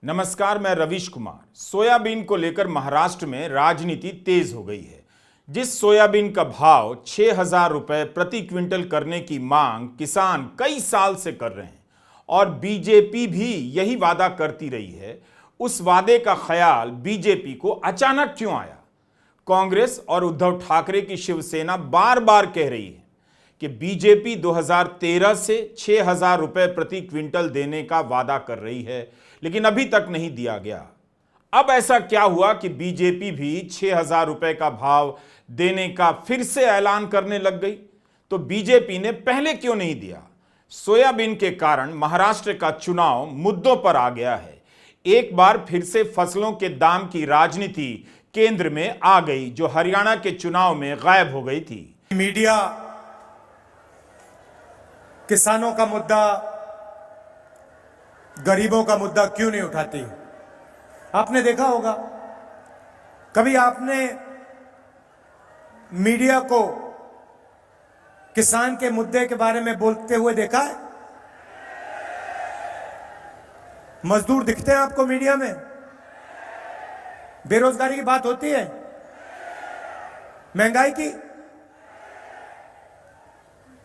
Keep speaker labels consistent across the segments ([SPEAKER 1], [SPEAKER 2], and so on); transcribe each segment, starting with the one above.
[SPEAKER 1] नमस्कार, मैं रवीश कुमार। सोयाबीन को लेकर महाराष्ट्र में राजनीति तेज हो गई है। जिस सोयाबीन का भाव 6,000 रुपए प्रति क्विंटल करने की मांग किसान कई साल से कर रहे हैं और बीजेपी भी यही वादा करती रही है, उस वादे का ख्याल बीजेपी को अचानक क्यों आया? कांग्रेस और उद्धव ठाकरे की शिवसेना बार बार कह रही है कि बीजेपी 2013 से 6,000 रुपए प्रति क्विंटल देने का वादा कर रही है, लेकिन अभी तक नहीं दिया गया। अब ऐसा क्या हुआ कि बीजेपी भी 6,000 रुपए का भाव देने का फिर से ऐलान करने लग गई? तो बीजेपी ने पहले क्यों नहीं दिया? सोयाबीन के कारण महाराष्ट्र का चुनाव मुद्दों पर आ गया है। एक बार फिर से फसलों के दाम की राजनीति केंद्र में आ गई, जो हरियाणा के चुनाव में गायब हो गई थी।
[SPEAKER 2] मीडिया किसानों का मुद्दा, गरीबों का मुद्दा क्यों नहीं उठाती? आपने देखा होगा, कभी आपने मीडिया को किसान के मुद्दे के बारे में बोलते हुए देखा है? मजदूर दिखते हैं आपको मीडिया में? बेरोजगारी की बात होती है? महंगाई की?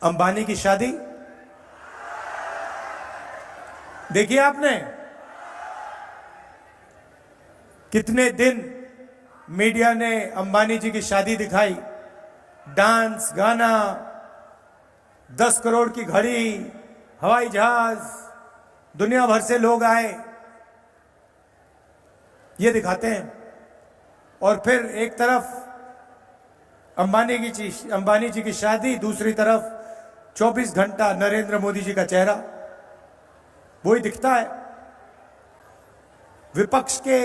[SPEAKER 2] अंबानी की शादी देखिए आपने? कितने दिन मीडिया ने अंबानी जी की शादी दिखाई, डांस, गाना, 10 करोड़ की घड़ी, हवाई जहाज, दुनिया भर से लोग आए, ये दिखाते हैं। और फिर एक तरफ अंबानी जी की शादी, दूसरी तरफ 24 घंटा नरेंद्र मोदी जी का चेहरा, वही दिखता है। विपक्ष के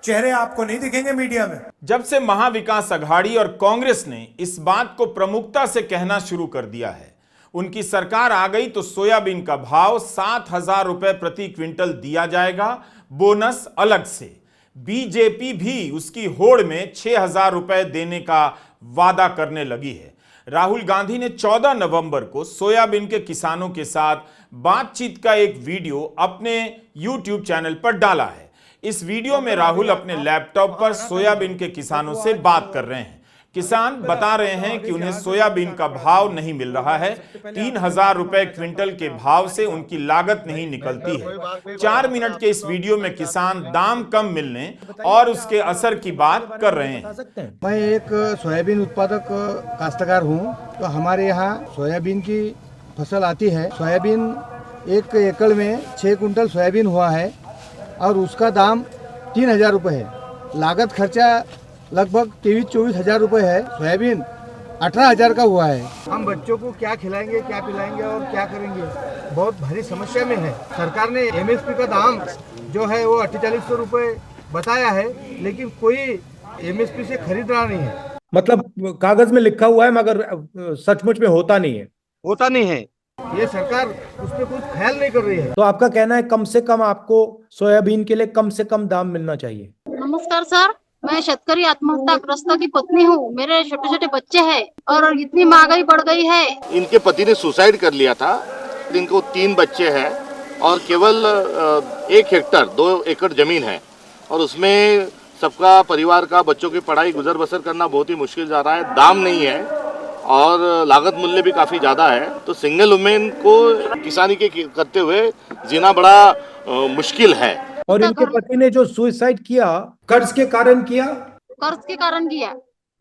[SPEAKER 2] चेहरे आपको नहीं दिखेंगे मीडिया में।
[SPEAKER 1] जब से महाविकास अघाड़ी और कांग्रेस ने इस बात को प्रमुखता से कहना शुरू कर दिया है, उनकी सरकार आ गई, तो सोयाबीन का भाव 7,000 रुपए प्रति क्विंटल दिया जाएगा, बोनस अलग से। बीजेपी भी उसकी होड़ में 6,000 रुपए देने का वादा करने लगी है। राहुल गांधी ने 14 नवंबर को सोयाबीन के किसानों के साथ बातचीत का एक वीडियो अपने YouTube चैनल पर डाला है। इस वीडियो में राहुल अपने लैपटॉप पर सोयाबीन के किसानों से बात कर रहे हैं। किसान बता रहे हैं कि उन्हें सोयाबीन का भाव नहीं मिल रहा है। 3,000 रुपए क्विंटल के भाव से उनकी लागत नहीं निकलती है। 4 मिनट के इस वीडियो में किसान दाम कम मिलने और उसके असर की बात कर रहे हैं।
[SPEAKER 3] मैं एक सोयाबीन उत्पादक काश्तकार हूँ। तो हमारे यहाँ सोयाबीन की फसल आती है। सोयाबीन 1 एकड़ में 6 कुंटल सोयाबीन हुआ है और उसका दाम 3,000 रुपये है। लागत खर्चा लगभग 23-24 हज़ार रुपये है। सोयाबीन 18,000 का हुआ है। हम बच्चों को क्या खिलाएंगे, क्या पिलाएंगे और क्या करेंगे, बहुत भारी समस्या में है। सरकार ने MSP का दाम जो है वो 4800 रुपये बताया है, लेकिन कोई MSP से खरीद रहा नहीं है।
[SPEAKER 2] मतलब कागज में लिखा हुआ है मगर सचमुच में होता नहीं है।
[SPEAKER 3] ये सरकार उस पर कुछ ख्याल नहीं कर रही है।
[SPEAKER 2] तो आपका कहना है कम से कम आपको सोयाबीन के लिए कम से कम दाम मिलना चाहिए।
[SPEAKER 4] नमस्कार सर, मैं शेतकरी आत्महत्याग्रस्त की पत्नी हूँ। मेरे छोटे छोटे बच्चे हैं और इतनी महंगाई बढ़ गई है।
[SPEAKER 5] इनके पति ने सुसाइड कर लिया था। इनको 3 बच्चे हैं और केवल 1 हेक्टर 2 एकड़ जमीन है और उसमें सबका परिवार का बच्चों की पढ़ाई गुजर बसर करना बहुत ही मुश्किल जा रहा है। दाम नहीं है और लागत मूल्य भी काफी ज्यादा है। तो सिंगल वुमेन को किसानी के करते हुए जीना बड़ा मुश्किल है।
[SPEAKER 2] और इनके पति ने जो सुसाइड किया, कर्ज के कारण किया?
[SPEAKER 4] कर्ज के कारण किया।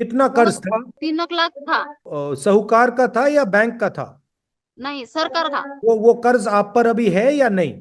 [SPEAKER 2] कितना कर्ज था?
[SPEAKER 4] 3 लाख था।
[SPEAKER 2] साहूकार का था या बैंक का था?
[SPEAKER 4] नहीं, सरकार का।
[SPEAKER 2] वो कर्ज आप पर अभी है या नहीं?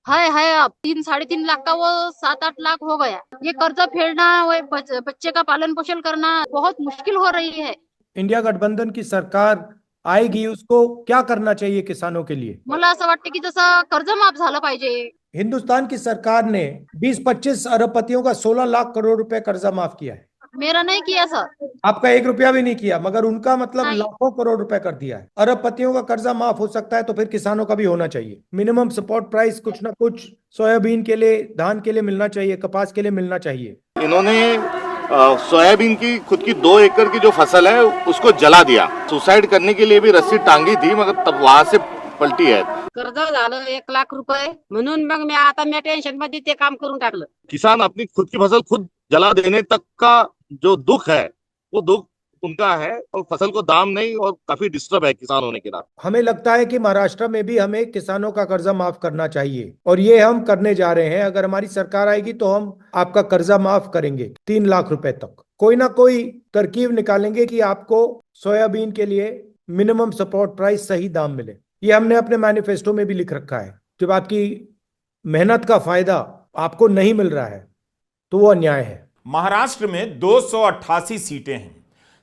[SPEAKER 4] है अब 3-3.5 लाख का वो 7-8 लाख हो गया। ये कर्जा फेरना, वो बच्चे का पालन पोषण करना बहुत मुश्किल हो रही है।
[SPEAKER 2] इंडिया गठबंधन की सरकार आएगी, उसको क्या करना चाहिए किसानों के लिए?
[SPEAKER 4] मला असं वाटतं की जसं कर्ज माफ झालं पाहिजे।
[SPEAKER 2] हिंदुस्तान की सरकार ने 20-25 अरबपतियों का 16 लाख करोड़ रुपए कर्जा माफ किया है।
[SPEAKER 4] मेरा नहीं किया सर।
[SPEAKER 2] आपका 1 रुपया भी नहीं किया, मगर उनका मतलब
[SPEAKER 4] नहीं।
[SPEAKER 2] लाखों करोड़ रुपए कर दिया है। अरबपतियों का कर्जा माफ हो सकता है तो फिर किसानों का भी होना चाहिए। मिनिमम सपोर्ट प्राइस कुछ ना कुछ सोयाबीन के लिए, धान के लिए मिलना चाहिए, कपास के लिए मिलना चाहिए।
[SPEAKER 5] इन्होंने सोयाबीन की खुद की 2 एकड़ की जो फसल है उसको जला दिया। सुसाइड करने के लिए भी रस्सी टांगी थी, मगर तब वहां से पलटी है।
[SPEAKER 6] कर्ज झालं 1,00,000 रुपये म्हणून मग मी टेन्शन मध्ये ते काम करून टाकलं।
[SPEAKER 5] किसान अपनी खुद की फसल खुद जला देने तक का जो दुख है वो दुख उनका है, और फसल को दाम नहीं, और काफी डिस्टर्ब है किसान होने के नाते।
[SPEAKER 2] हमें लगता है कि महाराष्ट्र में भी हमें किसानों का कर्जा माफ करना चाहिए और ये हम करने जा रहे हैं। अगर हमारी सरकार आएगी तो हम आपका कर्जा माफ करेंगे 3 लाख रुपए तक। कोई ना कोई तरकीब निकालेंगे कि आपको सोयाबीन के लिए मिनिमम सपोर्ट प्राइस सही दाम मिले। ये हमने अपने मैनिफेस्टो में भी लिख रखा है। जब आपकी मेहनत का फायदा आपको नहीं मिल रहा है तो वो अन्याय है।
[SPEAKER 1] महाराष्ट्र में 288 सीटें हैं।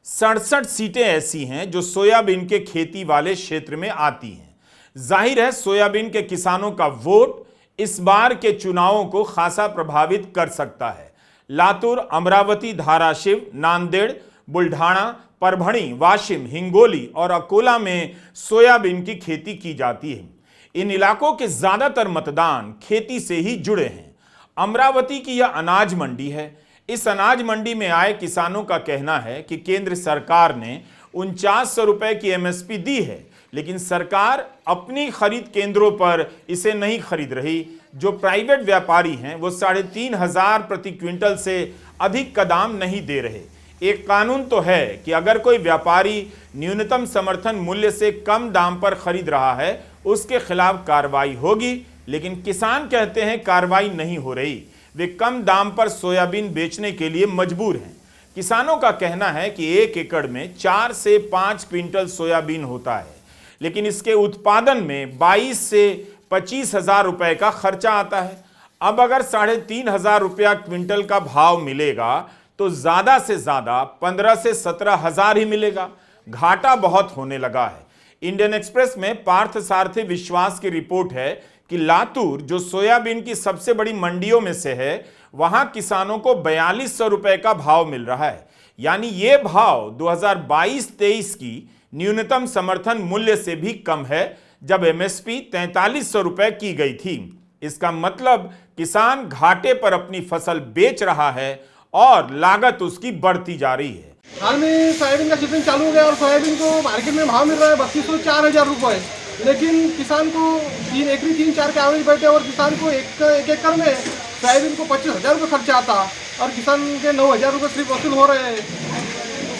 [SPEAKER 1] 67 सीटें ऐसी हैं जो सोयाबीन के खेती वाले क्षेत्र में आती हैं। जाहिर है सोयाबीन के किसानों का वोट इस बार के चुनावों को खासा प्रभावित कर सकता है। लातूर, अमरावती, धाराशिव, नांदेड़, बुल्ढाना, परभणी, वाशिम, हिंगोली और अकोला में सोयाबीन की खेती की जाती है। इन इलाकों के ज्यादातर मतदान खेती से ही जुड़े हैं। अमरावती की यह अनाज मंडी है। इस अनाज मंडी में आए किसानों का कहना है कि केंद्र सरकार ने 4900 रुपए की एमएसपी दी है, लेकिन सरकार अपनी खरीद केंद्रों पर इसे नहीं खरीद रही। जो प्राइवेट व्यापारी हैं वो 3,500 प्रति क्विंटल से अधिक का दाम नहीं दे रहे। एक कानून तो है कि अगर कोई व्यापारी न्यूनतम समर्थन मूल्य से कम दाम पर खरीद रहा है उसके खिलाफ कार्रवाई होगी, लेकिन किसान कहते हैं कार्रवाई नहीं हो रही। वे कम दाम पर सोयाबीन बेचने के लिए मजबूर हैं। किसानों का कहना है कि 1 एकड़ में 4 से 5 क्विंटल सोयाबीन होता है, लेकिन इसके उत्पादन में 22 से 25 हजार रुपए का खर्चा आता है। अब अगर 3,500 रुपया क्विंटल का भाव मिलेगा तो ज्यादा से ज्यादा 15 से 17 हजार ही मिलेगा। घाटा बहुत होने लगा है। इंडियन एक्सप्रेस में पार्थ सारथी विश्वास की रिपोर्ट है कि लातूर, जो सोयाबीन की सबसे बड़ी मंडियों में से है, वहां किसानों को 4200 रुपए का भाव मिल रहा है। यानी यह भाव 2022-23 की न्यूनतम समर्थन मूल्य से भी कम है, जब एमएसपी 4300 रुपए की गई थी। इसका मतलब किसान घाटे पर अपनी फसल बेच रहा है और लागत उसकी बढ़ती जा रही है।
[SPEAKER 7] हाल में सोयाबीन का सीजन चालू हो गया और सोयाबीन को मार्केट में भाव मिल रहा है 3204,000 रुपये, लेकिन किसान को 3 एकरी 3-4 के एवरेज बैठे और किसान को एक एकड़ में सोयाबीन को 25,000 रुपये खर्चा आता और किसान के 9,000 रुपये सिर्फ वसूल हो रहे हैं।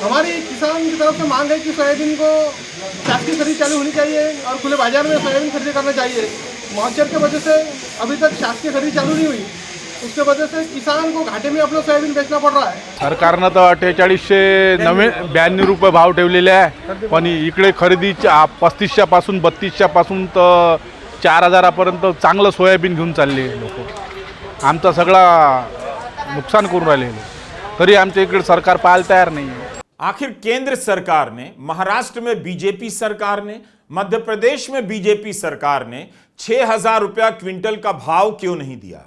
[SPEAKER 7] हमारी किसान की तरफ से मांग है कि सोयाबीन को शासकीय खरीद चालू होनी चाहिए और खुले बाजार में सोयाबीन खरीदी करना चाहिए। मॉइस्चर की वजह से अभी तक शासकीय खरीद चालू नहीं हुई, उसके वजह से किसान को घाटे में अपना सोयाबीन बेचना पड़ रहा है।
[SPEAKER 8] सरकारनं तर 4892 रुपये भाव ठेवलेले आहे, पण इकडे खरेदी 3500 पासून 3200 पासून तर 4000 पर्यंत चांगलं सोयाबीन घेऊन चालले लोक। आमचा सगळा नुकसान करून राहिले, तरी आमच्या इकडे सरकार पाहायला तयार नाही आहे।
[SPEAKER 1] आखिर केंद्र सरकार ने, महाराष्ट्र में बीजेपी सरकार ने, मध्य प्रदेश में बीजेपी सरकार ने 6,000 रुपया क्विंटल का भाव क्यों नहीं दिया?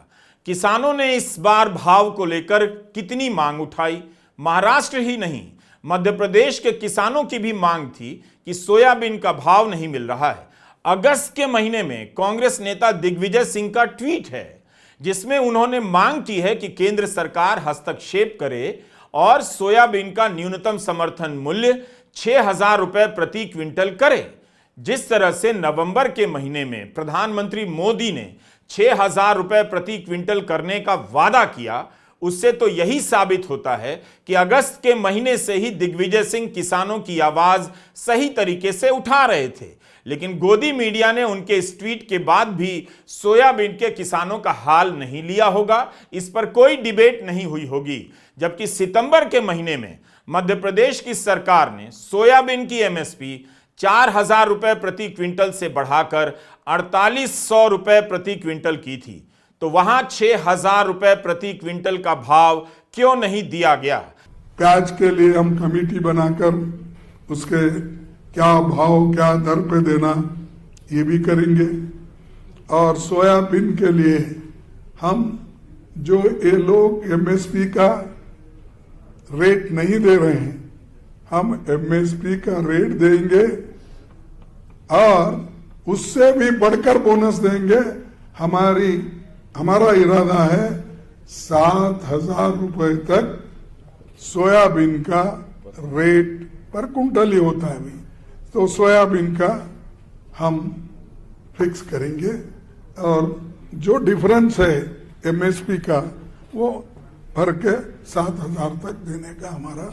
[SPEAKER 1] किसानों ने इस बार भाव को लेकर कितनी मांग उठाई? महाराष्ट्र ही नहीं, मध्य प्रदेश के किसानों की भी मांग थी कि सोयाबीन का भाव नहीं मिल रहा है। अगस्त के महीने में कांग्रेस नेता दिग्विजय सिंह का ट्वीट है जिसमें उन्होंने मांग की है कि केंद्र सरकार हस्तक्षेप करे और सोयाबीन का न्यूनतम समर्थन मूल्य 6,000 रुपए प्रति क्विंटल करे। जिस तरह से नवंबर के महीने में प्रधानमंत्री मोदी ने 6,000 रुपए प्रति क्विंटल करने का वादा किया, उससे तो यही साबित होता है कि अगस्त के महीने से ही दिग्विजय सिंह किसानों की आवाज सही तरीके से उठा रहे थे। लेकिन गोदी मीडिया ने उनके इस ट्वीट के बाद भी सोयाबीन के किसानों का हाल नहीं लिया होगा, इस पर कोई डिबेट नहीं हुई होगी। जबकि सितंबर के महीने में मध्य प्रदेश की सरकार ने सोयाबीन की एमएसपी 4,000 रुपए प्रति क्विंटल से बढ़ाकर 4,800 रुपए प्रति क्विंटल की थी, तो वहां 6,000 रुपए प्रति क्विंटल का भाव क्यों नहीं दिया गया?
[SPEAKER 9] प्याज के लिए हम कमेटी बनाकर उसके क्या भाव क्या दर पे देना ये भी करेंगे, और सोयाबीन के लिए हम जो ये लोग एमएसपी का रेट नहीं दे रहे हैं, हम एमएसपी का रेट देंगे और उससे भी बढ़कर बोनस देंगे। हमारा इरादा है 7,000 रुपए तक सोयाबीन का रेट पर कुंटल ही होता है अभी, तो सोयाबीन का हम फिक्स करेंगे और जो डिफरेंस है एमएसपी का वो भर के 7,000 तक देने का हमारा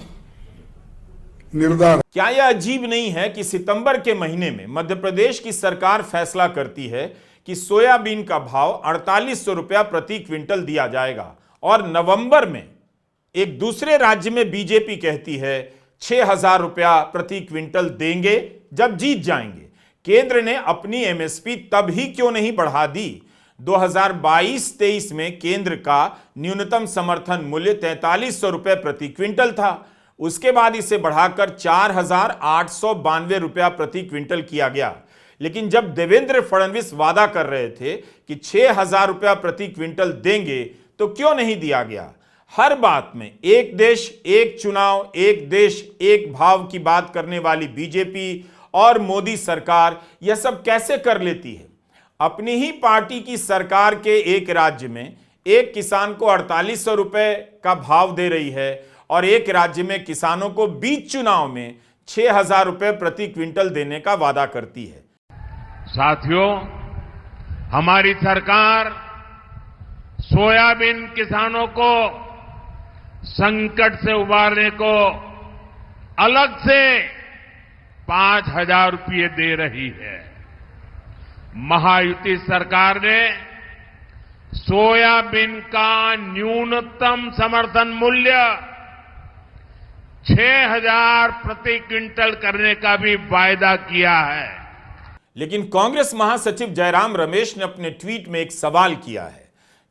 [SPEAKER 9] निर्धार।
[SPEAKER 1] क्या यह अजीब नहीं है कि सितंबर के महीने में मध्य प्रदेश की सरकार फैसला करती है कि सोयाबीन का भाव 4800 रुपया प्रति क्विंटल दिया जाएगा और नवंबर में एक दूसरे राज्य में बीजेपी कहती है 6,000 रुपया प्रति क्विंटल देंगे जब जीत जाएंगे। केंद्र ने अपनी एमएसपी तब ही क्यों नहीं बढ़ा दी? 2022-23 में केंद्र का न्यूनतम समर्थन मूल्य 4300 रुपये प्रति क्विंटल था। उसके बाद इसे बढ़ाकर 4,892 रुपया प्रति क्विंटल किया गया। लेकिन जब देवेंद्र फडणवीस वादा कर रहे थे कि 6,000 रुपया प्रति क्विंटल देंगे तो क्यों नहीं दिया गया? हर बात में एक देश एक चुनाव, एक देश एक भाव की बात करने वाली बीजेपी और मोदी सरकार यह सब कैसे कर लेती है? अपनी ही पार्टी की सरकार के एक राज्य में एक किसान को 4800 रुपए का भाव दे रही है और एक राज्य में किसानों को बीच चुनाव में 6,000 रुपए प्रति क्विंटल देने का वादा करती है।
[SPEAKER 10] साथियों, हमारी सरकार सोयाबीन किसानों को संकट से उबारने को अलग से 5,000 रुपये दे रही है। महायुति सरकार ने सोयाबीन का न्यूनतम समर्थन मूल्य 6,000 प्रति क्विंटल करने का भी वायदा किया है।
[SPEAKER 1] लेकिन कांग्रेस महासचिव जयराम रमेश ने अपने ट्वीट में एक सवाल किया है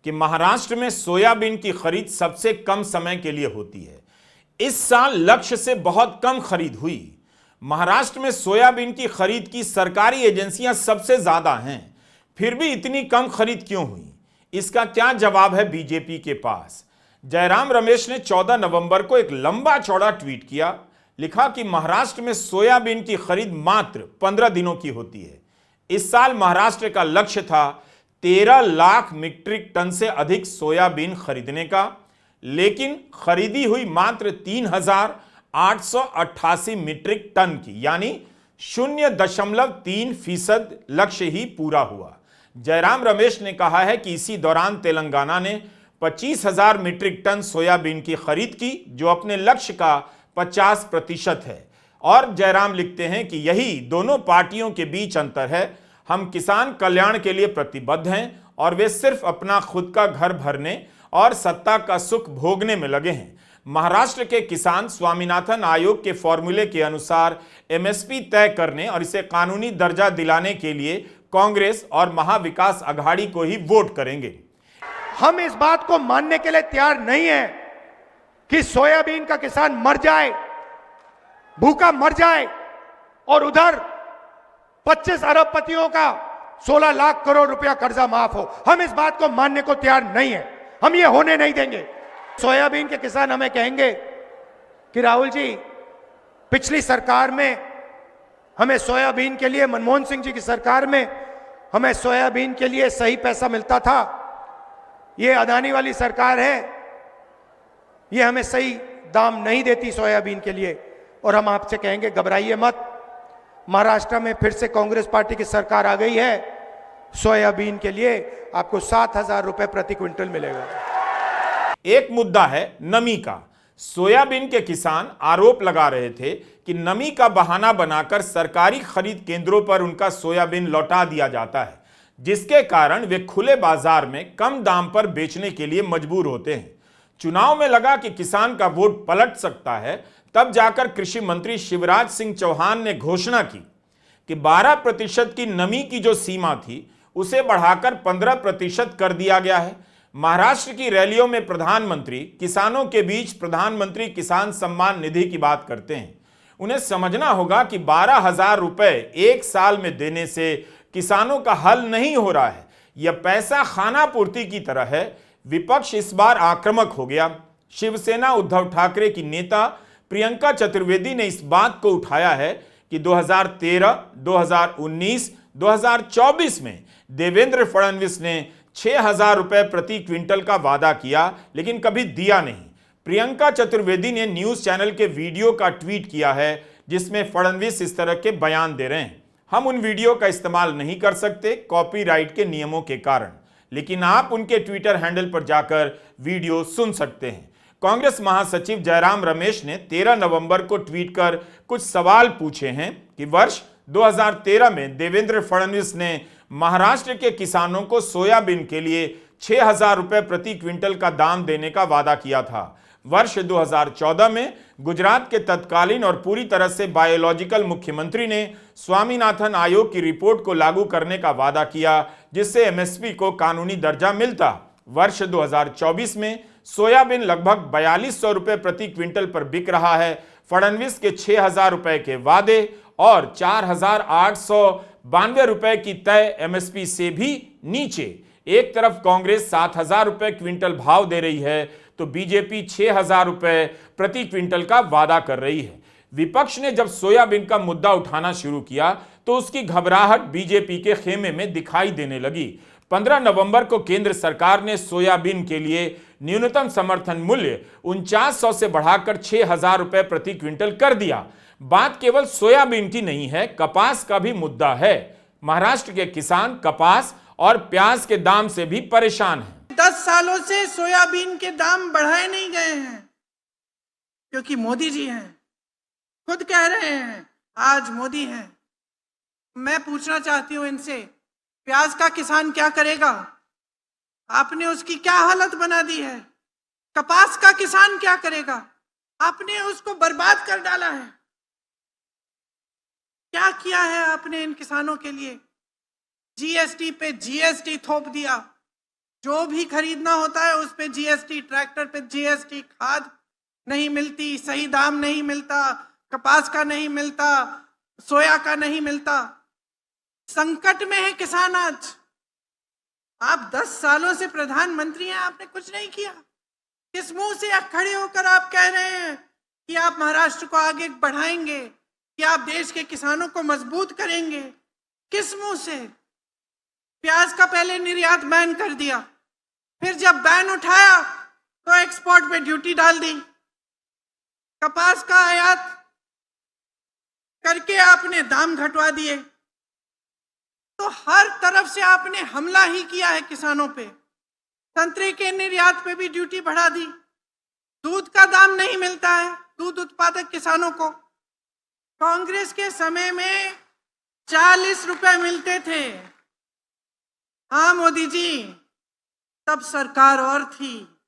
[SPEAKER 1] कि महाराष्ट्र में सोयाबीन की खरीद सबसे कम समय के लिए होती है। इस साल लक्ष्य से बहुत कम खरीद हुई। महाराष्ट्र में सोयाबीन की खरीद की सरकारी एजेंसियां सबसे ज्यादा हैं, फिर भी इतनी कम खरीद क्यों हुई? इसका क्या जवाब है बीजेपी के पास? जयराम रमेश ने 14 नवंबर को एक लंबा चौड़ा ट्वीट किया। लिखा कि महाराष्ट्र में सोयाबीन की खरीद मात्र 15 दिनों की होती है। इस साल महाराष्ट्र का लक्ष्य था 13 लाख मीट्रिक टन से अधिक सोयाबीन खरीदने का, लेकिन खरीदी हुई मात्र 3,888 मीट्रिक टन की, यानी 0.3% लक्ष्य ही पूरा हुआ। जयराम रमेश ने कहा है कि इसी दौरान तेलंगाना ने 25,000 मीट्रिक टन सोयाबीन की खरीद की, जो अपने लक्ष्य का 50% है। और जयराम लिखते हैं कि यही दोनों पार्टियों के बीच अंतर है। हम किसान कल्याण के लिए प्रतिबद्ध हैं और वे सिर्फ अपना खुद का घर भरने और सत्ता का सुख भोगने में लगे हैं। महाराष्ट्र के किसान स्वामीनाथन आयोग के फॉर्मूले के अनुसार एमएसपी तय करने और इसे कानूनी दर्जा दिलाने के लिए कांग्रेस और महाविकास अघाड़ी को ही वोट करेंगे।
[SPEAKER 2] हम इस बात को मानने के लिए तैयार नहीं है कि सोयाबीन का किसान मर जाए, भूखा मर जाए और उधर 25 अरबपतियों का 16 लाख करोड़ रुपया कर्जा माफ हो। हम इस बात को मानने को तैयार नहीं है। हम ये होने नहीं देंगे। सोयाबीन के किसान हमें कहेंगे कि राहुल जी, पिछली सरकार में हमें सोयाबीन के लिए, मनमोहन सिंह जी की सरकार में हमें सोयाबीन के लिए सही पैसा मिलता था। ये अदानी वाली सरकार है, ये हमें सही दाम नहीं देती सोयाबीन के लिए। और हम आपसे कहेंगे, घबराइए मत। महाराष्ट्र में फिर से कांग्रेस पार्टी की सरकार आ गई है। सोयाबीन के लिए आपको 7,000 रुपए प्रति क्विंटल मिलेगा।
[SPEAKER 1] एक मुद्दा है नमी का। सोयाबीन के किसान आरोप लगा रहे थे कि नमी का बहाना बनाकर सरकारी खरीद केंद्रों पर उनका सोयाबीन लौटा दिया जाता है, जिसके कारण वे खुले बाजार में कम दाम पर बेचने के लिए मजबूर होते हैं। चुनाव में लगा कि किसान का वोट पलट सकता है, तब जाकर कृषि मंत्री शिवराज सिंह चौहान ने घोषणा की कि 12% की नमी की जो सीमा थी उसे बढ़ाकर 15% कर दिया गया है। महाराष्ट्र की रैलियों में प्रधानमंत्री किसानों के बीच प्रधानमंत्री किसान सम्मान निधि की बात करते हैं। उन्हें समझना होगा कि 12,000 रुपए एक साल में देने से किसानों का हल नहीं हो रहा है। यह पैसा खाना पूर्ति की तरह है। विपक्ष इस बार आक्रामक हो गया। शिवसेना उद्धव ठाकरे की नेता प्रियंका चतुर्वेदी ने इस बात को उठाया है कि 2013, 2019, 2024 में देवेंद्र फडणवीस ने 6,000 रुपए प्रति क्विंटल का वादा किया, लेकिन कभी दिया नहीं। प्रियंका चतुर्वेदी ने न्यूज चैनल के वीडियो का ट्वीट किया है जिसमें फडणवीस इस तरह के बयान दे रहे हैं। हम उन वीडियो का इस्तेमाल नहीं कर सकते कॉपीराइट के नियमों के कारण, लेकिन आप उनके ट्विटर हैंडल पर जाकर वीडियो सुन सकते हैं। कांग्रेस महासचिव जयराम रमेश ने 13 नवंबर को ट्वीट कर कुछ सवाल पूछे हैं कि वर्ष 2013 में देवेंद्र फडणवीस ने महाराष्ट्र के किसानों को सोयाबीन के लिए 6,000 रुपए प्रति क्विंटल का दाम देने का वादा किया था। वर्ष 2014 में गुजरात के तत्कालीन और पूरी तरह से बायोलॉजिकल मुख्यमंत्री ने स्वामीनाथन आयोग की रिपोर्ट को लागू करने का वादा किया, जिससे एमएसपी को कानूनी दर्जा मिलता। वर्ष 2024 में सोयाबीन लगभग 4200 रुपए प्रति क्विंटल पर बिक रहा है। फडणवीस के 6,000 रुपए के वादे और 4,892 रुपए की तय एमएसपी से भी नीचे। एक तरफ कांग्रेस 7,000 रुपए क्विंटल भाव दे रही है तो बीजेपी 6,000 रुपए प्रति क्विंटल का वादा कर रही है। विपक्ष ने जब सोयाबीन का मुद्दा उठाना शुरू किया तो उसकी घबराहट बीजेपी के खेमे में दिखाई देने लगी। 15 नवंबर को केंद्र सरकार ने सोयाबीन के लिए न्यूनतम समर्थन मूल्य 4900 से बढ़ाकर 6,000 रुपए प्रति क्विंटल कर दिया। बात केवल सोयाबीन की नहीं है, कपास का भी मुद्दा है। महाराष्ट्र के किसान कपास और प्याज के दाम से भी परेशान हैं।
[SPEAKER 11] 10 सालों से सोयाबीन के दाम बढ़ाए नहीं गए हैं क्योंकि मोदी जी हैं, खुद कह रहे हैं आज मोदी हैं। मैं पूछना चाहती हूं इनसे, प्याज का किसान क्या करेगा? आपने उसकी क्या हालत बना दी है। कपास का किसान क्या करेगा? आपने उसको बर्बाद कर डाला है। क्या किया है आपने इन किसानों के लिए? जीएसटी पे जीएसटी थोप दिया। जो भी खरीदना होता है उस पे जीएसटी, ट्रैक्टर पे जीएसटी, खाद नहीं मिलती, सही दाम नहीं मिलता, कपास का नहीं मिलता, सोया का नहीं मिलता। संकट में है किसान आज। आप 10 सालों से प्रधानमंत्री हैं, आपने कुछ नहीं किया। किस मुंह से आप खड़े होकर आप कह रहे हैं कि आप महाराष्ट्र को आगे बढ़ाएंगे, कि आप देश के किसानों को मजबूत करेंगे? किस मुंह से? प्याज का पहले निर्यात बैन कर दिया, फिर जब बैन उठाया तो एक्सपोर्ट पे ड्यूटी डाल दी। कपास का आयात करके आपने दाम घटवा दिए। तो हर तरफ से आपने हमला ही किया है किसानों पे। संतरे के निर्यात पे भी ड्यूटी बढ़ा दी। दूध का दाम नहीं मिलता है दूध उत्पादक किसानों को। कांग्रेस के समय में 40 रुपए मिलते थे। हाँ मोदी जी, तब सरकार और थी।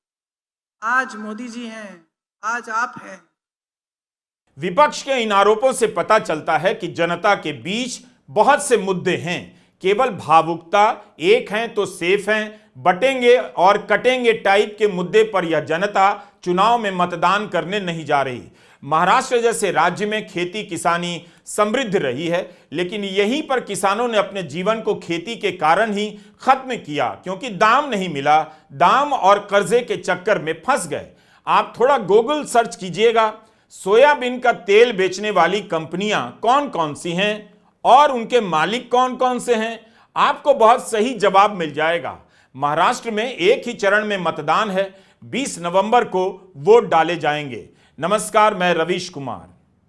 [SPEAKER 11] आज मोदी जी हैं, आज आप हैं।
[SPEAKER 1] विपक्ष के इन आरोपों से पता चलता है कि जनता के बीच बहुत से मुद्दे हैं। केवल भावुकता, एक हैं तो सेफ हैं, बटेंगे और कटेंगे टाइप के मुद्दे पर यह जनता चुनाव में मतदान करने नहीं जा रही। महाराष्ट्र जैसे राज्य में खेती किसानी समृद्ध रही है, लेकिन यहीं पर किसानों ने अपने जीवन को खेती के कारण ही खत्म किया, क्योंकि दाम नहीं मिला। दाम और कर्जे के चक्कर में फंस गए। आप थोड़ा गूगल सर्च कीजिएगा, सोयाबीन का तेल बेचने वाली कंपनियां कौन कौन सी हैं और उनके मालिक कौन कौन से हैं, आपको बहुत सही जवाब मिल जाएगा। महाराष्ट्र में एक ही चरण में मतदान है। 20 नवंबर को वोट डाले जाएंगे। नमस्कार, मैं रवीश कुमार।